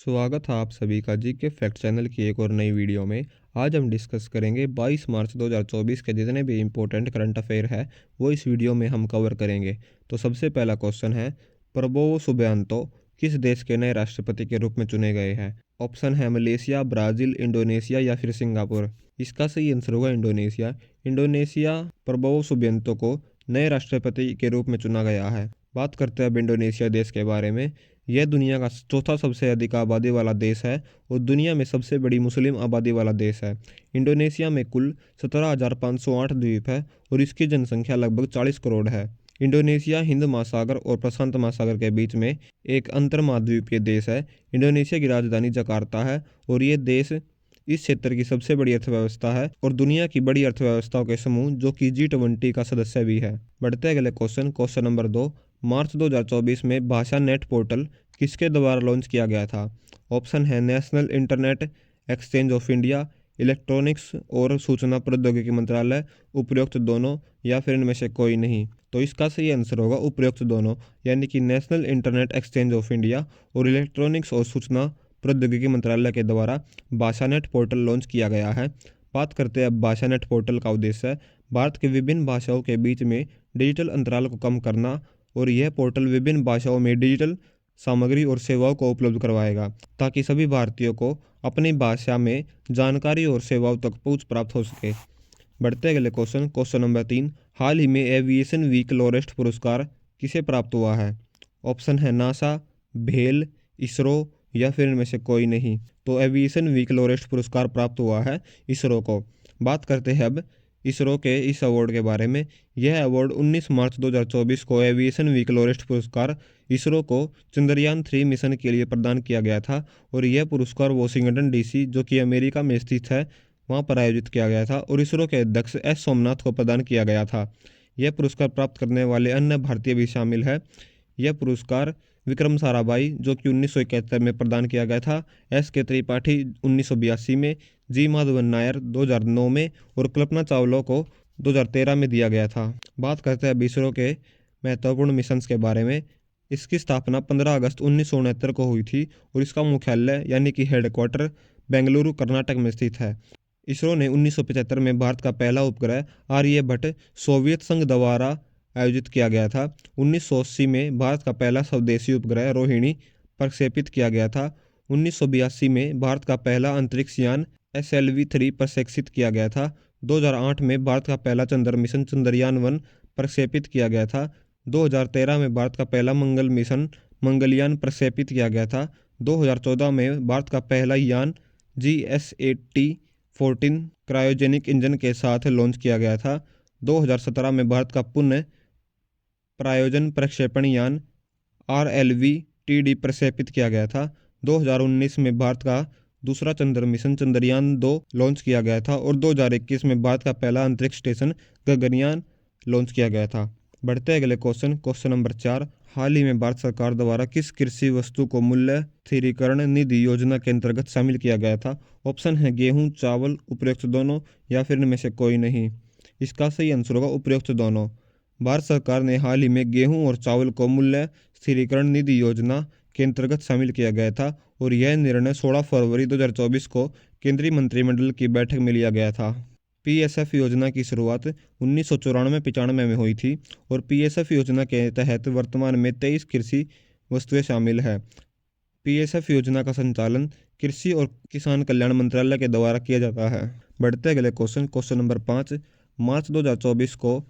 स्वागत है आप सभी का जी के फैक्ट चैनल की एक और नई वीडियो में। आज हम डिस्कस करेंगे 22 मार्च 2024 के जितने भी इम्पोर्टेंट करंट अफेयर है वो इस वीडियो में हम कवर करेंगे। तो सबसे पहला क्वेश्चन है, प्रबोवो सुबियांतो किस देश के नए राष्ट्रपति के रूप में चुने गए हैं? ऑप्शन है मलेशिया, ब्राज़ील, इंडोनेशिया या फिर सिंगापुर। इसका सही आंसर होगा इंडोनेशिया। इंडोनेशिया प्रबोवो सुबियांतो को नए राष्ट्रपति के रूप में चुना गया है। बात करते हैं अब इंडोनेशिया देश के बारे में। यह दुनिया का चौथा सबसे अधिक आबादी वाला देश है और दुनिया में सबसे बड़ी मुस्लिम आबादी वाला देश है। इंडोनेशिया में कुल 17,508 द्वीप है और इसकी जनसंख्या लगभग 40 करोड़ है। इंडोनेशिया हिंद महासागर और प्रशांत महासागर के बीच में एक अंतर्महाद्वीपीय देश है। इंडोनेशिया की राजधानी जकार्ता है और ये देश इस क्षेत्र की सबसे बड़ी अर्थव्यवस्था है और दुनिया की बड़ी अर्थव्यवस्थाओं के समूह जो कि G20 का सदस्य भी है। बढ़ते अगले क्वेश्चन नंबर 2। मार्च 2024 में भाषा नेट पोर्टल किसके द्वारा लॉन्च किया गया था? ऑप्शन है national internet exchange of India, electronics और सूचना प्रौद्योगिकी मंत्रालय, उपरोक्त दोनों या फिर इनमें से कोई नहीं। तो इसका सही आंसर होगा उपरोक्त दोनों, यानी कि national internet exchange of India और इलेक्ट्रॉनिक्स और सूचना प्रौद्योगिकी मंत्रालय के द्वारा भाषानेट पोर्टल लॉन्च किया गया है। बात करते हैं अब भाषानेट पोर्टल का उद्देश्य है भारत के विभिन्न भाषाओं के बीच में डिजिटल अंतराल को कम करना और यह पोर्टल विभिन्न भाषाओं में डिजिटल सामग्री और सेवाओं को उपलब्ध करवाएगा ताकि सभी भारतीयों को अपनी भाषा में जानकारी और सेवाओं तक पहुंच प्राप्त हो सके। बढ़ते अगले क्वेश्चन नंबर 3। हाल ही में एविएशन वीक लोरेस्ट पुरस्कार किसे प्राप्त हुआ है? ऑप्शन है नासा, भेल, इसरो या फिर इनमें से कोई नहीं। तो एविएशन वीक लोरेस्ट पुरस्कार प्राप्त हुआ है इसरो को। बात करते हैं अब इसरो के इस अवार्ड के बारे में। यह अवार्ड 19 मार्च 2024 को एविएशन वीक लोरेस्ट पुरस्कार इसरो को चंद्रयान 3 मिशन के लिए प्रदान किया गया था और यह पुरस्कार वॉशिंगटन DC जो कि अमेरिका में स्थित है वहाँ पर आयोजित किया गया था और इसरो के अध्यक्ष S सोमनाथ को प्रदान किया गया था। यह पुरस्कार प्राप्त करने वाले अन्य भारतीय भी शामिल है। यह पुरस्कार विक्रम साराभाई जो कि 1971 में प्रदान किया गया था, S.K. त्रिपाठी 1982 में, जी माधवन नायर 2009 में और कल्पना चावला को 2013 में दिया गया था। बात करते हैं इसरो के महत्वपूर्ण मिशंस के बारे में। इसकी स्थापना 15 अगस्त 1969 को हुई थी और इसका मुख्यालय यानी कि हेडक्वार्टर बेंगलुरु कर्नाटक में स्थित है। इसरो ने 1975 में भारत का पहला उपग्रह आर्यभट्ट सोवियत संघ द्वारा आयोजित किया गया था। 1980 में भारत का पहला स्वदेशी उपग्रह रोहिणी प्रक्षेपित किया गया था। 1982 में भारत का पहला अंतरिक्ष यान SLV-3 प्रक्षेपित किया गया था। 2008 में भारत का पहला चंद्र मिशन चंद्रयान-1 प्रक्षेपित किया गया था। 2013 में भारत का पहला मंगल मिशन मंगलयान प्रक्षेपित किया गया था। 2014 में भारत का पहला यान GSAT-14 क्रायोजेनिक इंजन के साथ लॉन्च किया गया था। 2017 में भारत का पुनः प्रायोजन प्रक्षेपण यान RLV-TD प्रक्षेपित किया गया था। 2019 में भारत का दूसरा चंद्र मिशन चंद्रयान-2 लॉन्च किया गया था और 2021 में भारत का पहला अंतरिक्ष स्टेशन गगनयान लॉन्च किया गया था। बढ़ते अगले क्वेश्चन नंबर 4। हाल ही में भारत सरकार द्वारा किस कृषि वस्तु को मूल्य स्थिरीकरण निधि योजना के अंतर्गत शामिल किया गया था? ऑप्शन है गेहूं, चावल, उपरोक्त दोनों या फिर इनमें से कोई नहीं। इसका सही आंसर होगा उपरोक्त दोनों। भारत सरकार ने हाल ही में गेहूं और चावल को मूल्य स्थिरीकरण निधि योजना के अंतर्गत शामिल किया गया था और यह निर्णय 16 फरवरी 2024 को केंद्रीय मंत्रिमंडल की बैठक में लिया गया था। PSF योजना की शुरुआत 1994-95 में हुई थी और PSF योजना के तहत वर्तमान में 23 कृषि वस्तुएं शामिल है। PSF योजना का संचालन कृषि और किसान कल्याण मंत्रालय के द्वारा किया जाता है। बढ़ते अगले क्वेश्चन नंबर 5। मार्च 2024 को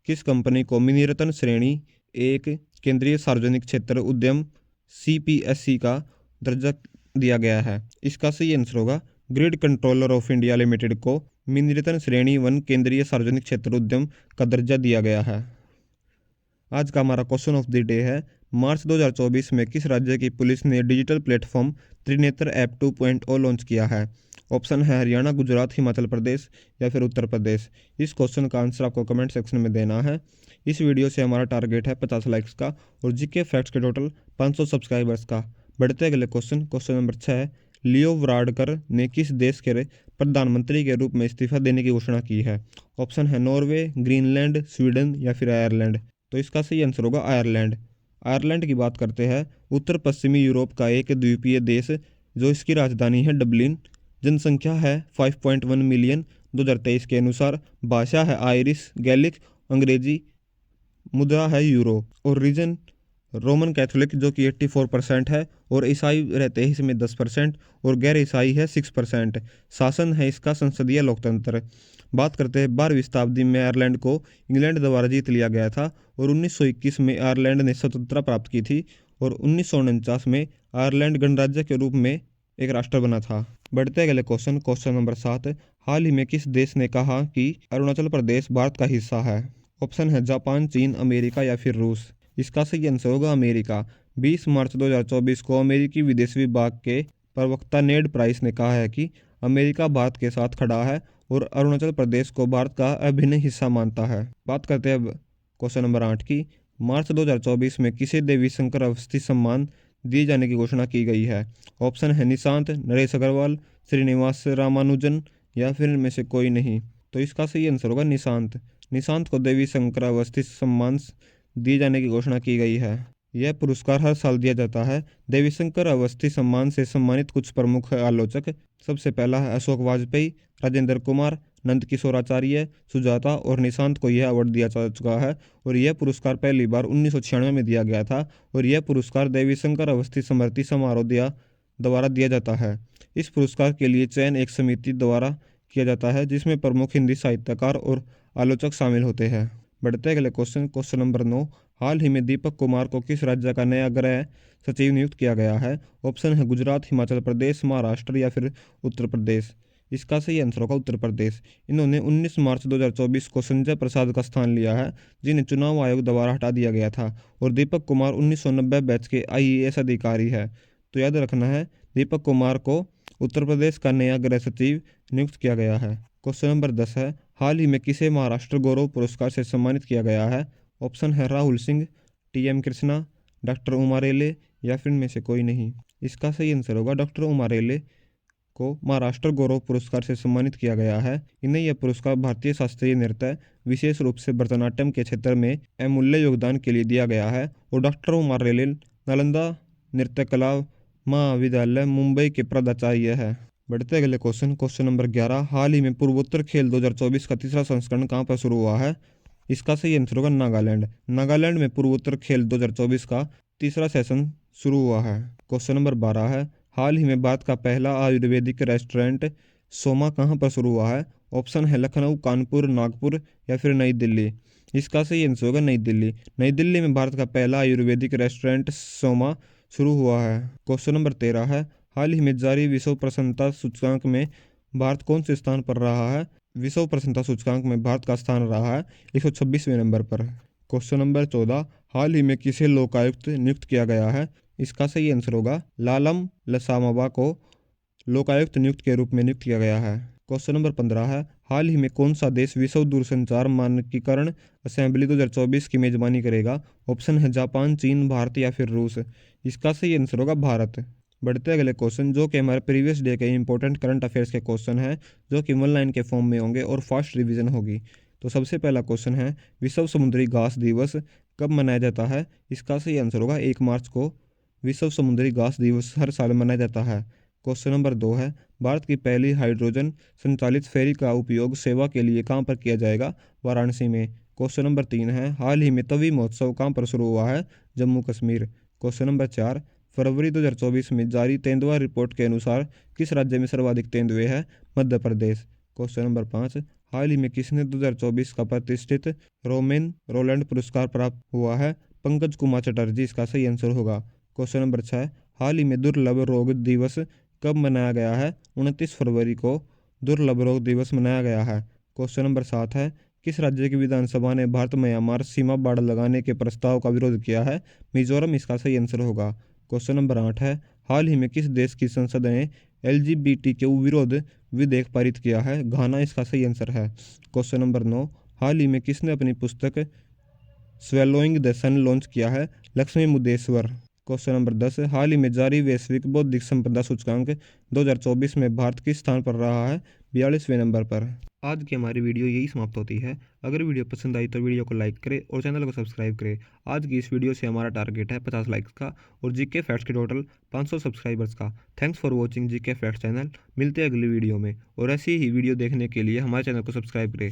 किस कंपनी को मिनीरत्न श्रेणी 1 केंद्रीय सार्वजनिक क्षेत्र उद्यम CPSE का दर्जा दिया गया है? इसका सही आंसर होगा grid controller of India limited को मिनीरत्न श्रेणी 1 केंद्रीय सार्वजनिक क्षेत्र उद्यम का दर्जा दिया गया है। आज का हमारा क्वेश्चन ऑफ द डे है, मार्च 2024 में किस राज्य की पुलिस ने digital platform Trinetra app 2.0 launch किया है? ऑप्शन है हरियाणा, गुजरात, हिमाचल प्रदेश या फिर उत्तर प्रदेश। इस क्वेश्चन का आंसर आपको कमेंट सेक्शन में देना है। इस वीडियो से हमारा टारगेट है 50 लाइक्स का और GK फैक्ट्स के टोटल 500 सब्सक्राइबर्स का। बढ़ते अगले क्वेश्चन नंबर 6। लियो वराडकर ने किस देश के प्रधानमंत्री के रूप में इस्तीफा देने की घोषणा की है? ऑप्शन है नॉर्वे, ग्रीनलैंड, स्वीडन या फिर आयरलैंड। तो इसका सही आंसर होगा आयरलैंड। आयरलैंड की बात करते हैं। उत्तर पश्चिमी यूरोप का एक द्वीपीय देश जो इसकी राजधानी है डब्लिन। जनसंख्या है 5.1 मिलियन 2023 के अनुसार। भाषा है आयरिश गैलिक, अंग्रेजी, मुद्रा है यूरो। और रीजन रोमन कैथोलिक जो कि 84% है, और ईसाई रहते हैं इसमें 10%, और गैर ईसाई है 6%। शासन है इसका संसदीय लोकतंत्र। बात करते हैं 12वीं शताब्दी में आयरलैंड को इंग्लैंड द्वारा जीत लिया गया था, और 1921 में आयरलैंड ने स्वतंत्रता प्राप्त की थी, और 1949 में आयरलैंड गणराज्य के रूप में एक राष्ट्र बना था। बढ़ते अगले क्वेश्चन नंबर 7। हाल ही में किस देश ने कहा कि अरुणाचल प्रदेश भारत का हिस्सा है? ऑप्शन है जापान, चीन, अमेरिका या फिर रूस। इसका सही आंसर होगा अमेरिका। 20 मार्च 2024 को अमेरिकी विदेश विभाग के प्रवक्ता नेड प्राइस ने कहा है कि अमेरिका भारत के साथ खड़ा है और अरुणाचल प्रदेश को भारत का अभिन्न हिस्सा मानता है। बात करते हैं अब क्वेश्चन नंबर 8 की। मार्च 2024 में किसे देवी शंकर अवस्थी सम्मान दिए जाने की घोषणा की गई है? ऑप्शन है निशांत, नरेश अग्रवाल, श्रीनिवास रामानुजन या फिर इनमें से कोई नहीं। तो इसका सही आंसर होगा निशांत। निशांत को देवी शंकर अवस्थी सम्मान दिए जाने की घोषणा की गई है। यह पुरस्कार हर साल दिया जाता है। देवी शंकर अवस्थी सम्मान से सम्मानित कुछ प्रमुख आलोचक। सबसे पहला है अशोक वाजपेयी, राजेंद्र कुमार, नंद किशोराचार्य, सुजाता और निशांत को यह अवार्ड दिया जा चुका है। और यह पुरस्कार पहली बार 1996 में दिया गया था, और यह पुरस्कार देवी शंकर अवस्थी स्मृति समारोह द्वारा दिया जाता है। इस पुरस्कार के लिए चयन एक समिति द्वारा किया जाता है जिसमें प्रमुख हिंदी साहित्यकार और आलोचक शामिल होते हैं। बढ़ते अगले क्वेश्चन नंबर 9। हाल ही में दीपक कुमार को किस राज्य का नया गृह सचिव नियुक्त किया गया है? ऑप्शन है गुजरात, हिमाचल प्रदेश, महाराष्ट्र या फिर उत्तर प्रदेश। इसका सही आंसर होगा उत्तर प्रदेश। इन्होंने 19 मार्च 2024 को संजय प्रसाद का स्थान लिया है, जिन्हें चुनाव आयोग द्वारा हटा दिया गया था। और दीपक कुमार 1990 बैच के IAS अधिकारी है। तो याद रखना है, दीपक कुमार को उत्तर प्रदेश का नया गृह सचिव नियुक्त किया गया है। क्वेश्चन नंबर 10 है। हाल ही में किसे महाराष्ट्र गौरव पुरस्कार से सम्मानित किया गया है? ऑप्शन है राहुल सिंह, TM कृष्णा, डॉक्टर उमा रेले या फिर इनमें से कोई नहीं। इसका सही आंसर होगा डॉक्टर उमा रेले को महाराष्ट्र गौरव पुरस्कार से सम्मानित किया गया है। इन्हें यह पुरस्कार भारतीय शास्त्रीय नृत्य, विशेष रूप से भरतनाट्यम के क्षेत्र में अमूल्य योगदान के लिए दिया गया है। और डॉक्टर उमा रेले नालंदा नृत्य कला महाविद्यालय मुंबई के प्राचार्य है। बढ़ते अगले क्वेश्चन नंबर 11। हाल ही में पूर्वोत्तर खेल 2024 का तीसरा संस्करण कहाँ पर शुरू हुआ है? इसका सही आंसर होगा नागालैंड। नागालैंड में पूर्वोत्तर खेल 2024 का तीसरा सेशन शुरू हुआ है। क्वेश्चन नंबर 12 है। हाल ही में भारत का पहला आयुर्वेदिक रेस्टोरेंट सोमा कहाँ पर शुरू हुआ है? ऑप्शन है लखनऊ, कानपुर, नागपुर या फिर नई दिल्ली। इसका सही आंसर होगा नई दिल्ली। नई दिल्ली में भारत का पहला आयुर्वेदिक रेस्टोरेंट सोमा शुरू हुआ है। क्वेश्चन नंबर 13 है। हाल ही में जारी विश्व प्रसन्नता सूचकांक में भारत कौन से स्थान पर रहा है? विश्व प्रसन्नता सूचकांक में भारत का स्थान रहा है 126वें नंबर पर। Question number 14। हाल ही में किसे लोकायुक्त नियुक्त किया गया है? इसका सही आंसर होगा लालम लसामाबा को लोकायुक्त नियुक्त के रूप में नियुक्त किया गया है। क्वेश्चन नंबर 15 है। हाल ही में कौन सा देश विश्व दूरसंचार मानकीकरण असेंबली 2024 की मेजबानी करेगा? ऑप्शन है जापान, चीन, भारत या फिर रूस। इसका सही आंसर होगा भारत। बढ़ते अगले क्वेश्चन, जो कि हमारे प्रीवियस डे के इंपॉर्टेंट करंट अफेयर्स के क्वेश्चन है, जो कि 1 लाइन के फॉर्म में होंगे और फास्ट रिवीजन होगी। तो सबसे पहला क्वेश्चन है, विश्व समुद्री घास दिवस कब मनाया जाता है? इसका सही आंसर होगा 1 मार्च को विश्व समुद्री घास दिवस हर साल मनाया जाता है। क्वेश्चन नंबर 2 है, भारत की पहली हाइड्रोजन संचालित फेरी का उपयोग सेवा के लिए कहाँ पर किया जाएगा? वाराणसी में। क्वेश्चन नंबर 3 है, हाल ही में तवी महोत्सव कहाँ पर शुरू हुआ है? जम्मू कश्मीर। क्वेश्चन नंबर 4, फरवरी 2024 में जारी तेंदुआ रिपोर्ट के अनुसार किस राज्य में सर्वाधिक तेंदुए हैं? मध्य प्रदेश। क्वेश्चन नंबर 5, हाल ही में किसने 2024 का प्रतिष्ठित रोमेन रोलैंड पुरस्कार प्राप्त हुआ है? पंकज कुमार चटर्जी इसका सही आंसर होगा। क्वेश्चन नंबर 6, हाल ही में दुर्लभ रोग दिवस कब मनाया गया है? 29 फरवरी को दुर्लभ रोग दिवस मनाया गया है। क्वेश्चन नंबर 7 है, किस राज्य की विधानसभा ने भारत म्यांमार सीमा बाड़ लगाने के प्रस्ताव का विरोध किया है? मिजोरम इसका सही आंसर होगा। क्वेश्चन नंबर 8 है, हाल ही में किस देश की संसद ने LGBTQ विरोध विधेयक पारित किया है? घाना इसका सही आंसर है। क्वेश्चन नंबर 9, हाल ही में किसने अपनी पुस्तक स्वेलोइंग द सन लॉन्च किया है? लक्ष्मी मुदेश्वर। क्वेश्चन नंबर 10, हाल ही में जारी वैश्विक बौद्धिक संपदा सूचकांक 2024 में भारत किस स्थान पर रहा है? 42वें नंबर पर। आज की हमारी वीडियो यही समाप्त होती है। अगर वीडियो पसंद आई तो वीडियो को लाइक करें और चैनल को सब्सक्राइब करें। आज की इस वीडियो से हमारा टारगेट है 50 लाइक्स का और जीके फैक्ट्स के टोटल 500 सब्सक्राइबर्स का। Thanks for watching GK facts channel. मिलते हैं अगली वीडियो में और ऐसी ही वीडियो देखने के लिए हमारे चैनल को सब्सक्राइब करें।